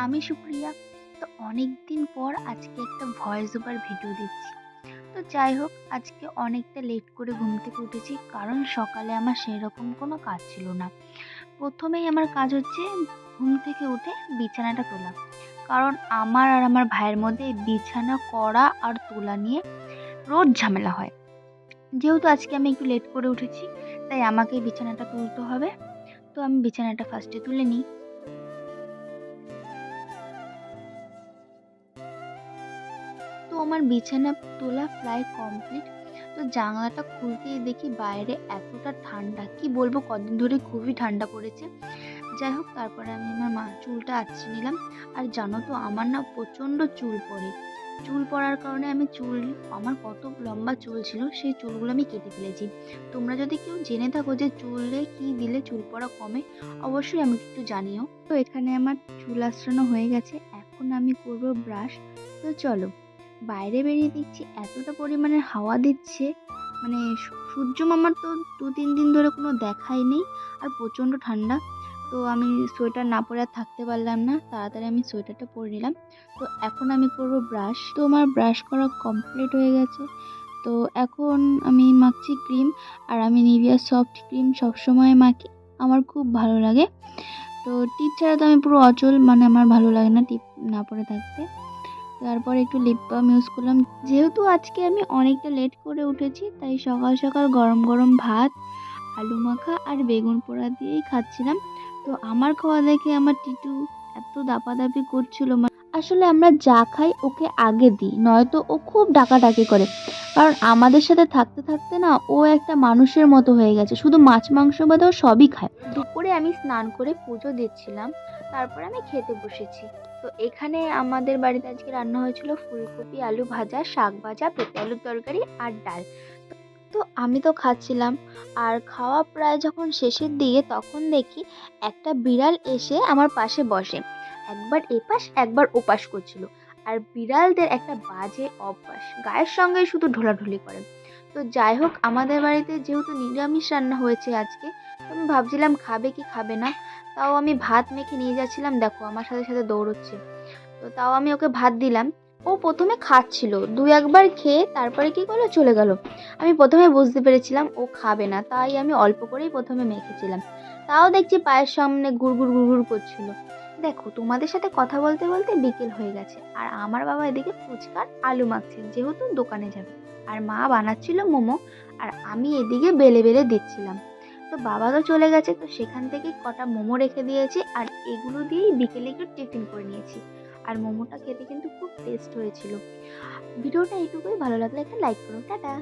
আমি সুপ্রিয়া। তো অনেকদিন পর আজকে একটা ভয়েস ওভার ভিডিও দিচ্ছি। তো যাই হোক, আজকে অনেকটা লেট করে ঘুম থেকে উঠেছি, কারণ সকালে আমার সেরকম কোনো কাজ ছিল না। প্রথমেই আমার কাজ হচ্ছে ঘুম থেকে উঠে বিছানাটা তোলা। কারণ আমার আর আমার ভাইয়ের মধ্যে এই বিছানা করা আর তোলা নিয়ে রোজ ঝামেলা হয়। যেহেতু আজকে আমি একটু লেট করে উঠেছি, তাই আমাকেই বিছানাটা তুলতে হবে। তো আমি বিছানাটা ফার্স্টে তুলে নিই। তো আমার বিছানা তোলা প্রায় কমপ্লিট। তো জানালাটা খুলতেই দেখি বাইরে এতটা ঠান্ডা, কি বলবো, কদিন ধরে খুবই ঠান্ডা পড়েছে। যাই হোক, তারপরে আমি আমার চুলটা আঁচড়ে নিলাম। আর জানো তো, আমার না প্রচণ্ড চুল পড়ে। চুল পড়ার কারণে আমার কত লম্বা চুল ছিল, সেই চুলগুলো আমি কেটে ফেলেছি। তোমরা যদি কেউ জেনে থাকো যে চুলে কি দিলে চুল পড়া কমে, অবশ্যই আমাকে একটু জানিও। তো এখানে আমার চুল আঁচড়ানো হয়ে গেছে, এখন আমি করব ব্রাশ। তো চলো, বাইরে বেরিয়ে দেখছি এতটা পরিমাণে হাওয়া দিচ্ছে, মানে সূর্য মামার তো ২-৩ দিন ধরে কোনো দেখাই নেই। আর প্রচণ্ড ঠান্ডা। তো আমি সোয়েটার না পরে আর থাকতে পারলাম না, তাড়াতাড়ি আমি সোয়েটারটা পরে নিলাম। তো এখন আমি করব ব্রাশ। তো আমার ব্রাশ করা কমপ্লিট হয়ে গেছে। তো এখন আমি মাখছি ক্রিম। আর আমি নিভিয়া সফট ক্রিম সবসময় মাখি, আমার খুব ভালো লাগে। তো টিপ ছাড়া তো আমি পুরো অচল, মানে আমার ভালো লাগে না টিপ না পরে থাকতে। তারপর একটু লিপ বাম ইউজ করলাম। যেহেতু আজকে আমি অনেকটা লেট করে উঠেছি, তাই সকাল সকাল গরম গরম ভাত, আলু মাখা আর বেগুন পোড়া দিয়েই খাচ্ছিলাম। তো আমার খাওয়া দেখে আমার টিটু এত দাপাদাপি করছিল। আসলে আমরা যা খাই ওকে আগে দিই, নয়তো ও খুব ডাকাডাকি করে। কারণ আমাদের সাথে থাকতে থাকতে না ও একটা মানুষের মতো হয়ে গেছে, শুধু মাছ মাংস বাদে ও সবই খায়। দুপুরে আমি স্নান করে পুজো দিচ্ছিলাম, তারপর আমি খেতে বসেছি। তো এখানে আমাদের বাড়িতে আজকে রান্না হয়েছিল ফুলকপি আলু ভাজা, শাক ভাজা, পেঁপে আলুর তরকারি আর ডাল। তো আমি তো খাচ্ছিলাম, আর খাওয়া প্রায় যখন শেষের দিকে তখন দেখি একটা বিড়াল এসে আমার পাশে বসে। একবার এপাশ একবার ওপাশ করছিল। আর বিড়ালদের একটা বাজে অভ্যাস, গায়ের সঙ্গে শুধু ঢোলাঢুলি করে। তো যাই হোক, আমাদের বাড়িতে যেহেতু নিরামিষ রান্না হয়েছে আজকে, তো আমি ভাবছিলাম খাবে কি খাবে না। তাও আমি ভাত মেখে নিয়ে যাচ্ছিলাম, দেখো আমার সাথে সাথে দৌড়চ্ছে। তো তাও আমি ওকে ভাত দিলাম। ও প্রথমে খাচ্ছিল, দু একবার খেয়ে তারপরে কি করলো, চলে গেল। আমি প্রথমে বুঝতে পেরেছিলাম ও খাবে না, তাই আমি অল্প করেই প্রথমে মেখেছিলাম। তাও দেখছি পায়ের সামনে গুড়গুড় গুড়গুড় করছিল। দেখো, তোমাদের সাথে কথা বলতে বলতে বিকেল হয়ে গেছে, আর আমার বাবা এদিকে ফুচকার আলু মাখছেন, যেহেতু দোকানে যাবে। আর মা বানাচ্ছিল মোমো, আর আমি এদিকে বেলে বেলে দিচ্ছিলাম। তো বাবা তো চলে গেছে, তো সেখান থেকে কটা মোমো রেখে দিয়েছি, আর এগুলো দিয়েই বিকেলে একটু টিফিন করে নিয়েছি। আর মোমোটা খেতে কিন্তু খুব টেস্ট হয়েছিল। ভিডিওটা এইটুকুই, ভালো লাগলে একটা লাইক করো, টাটা।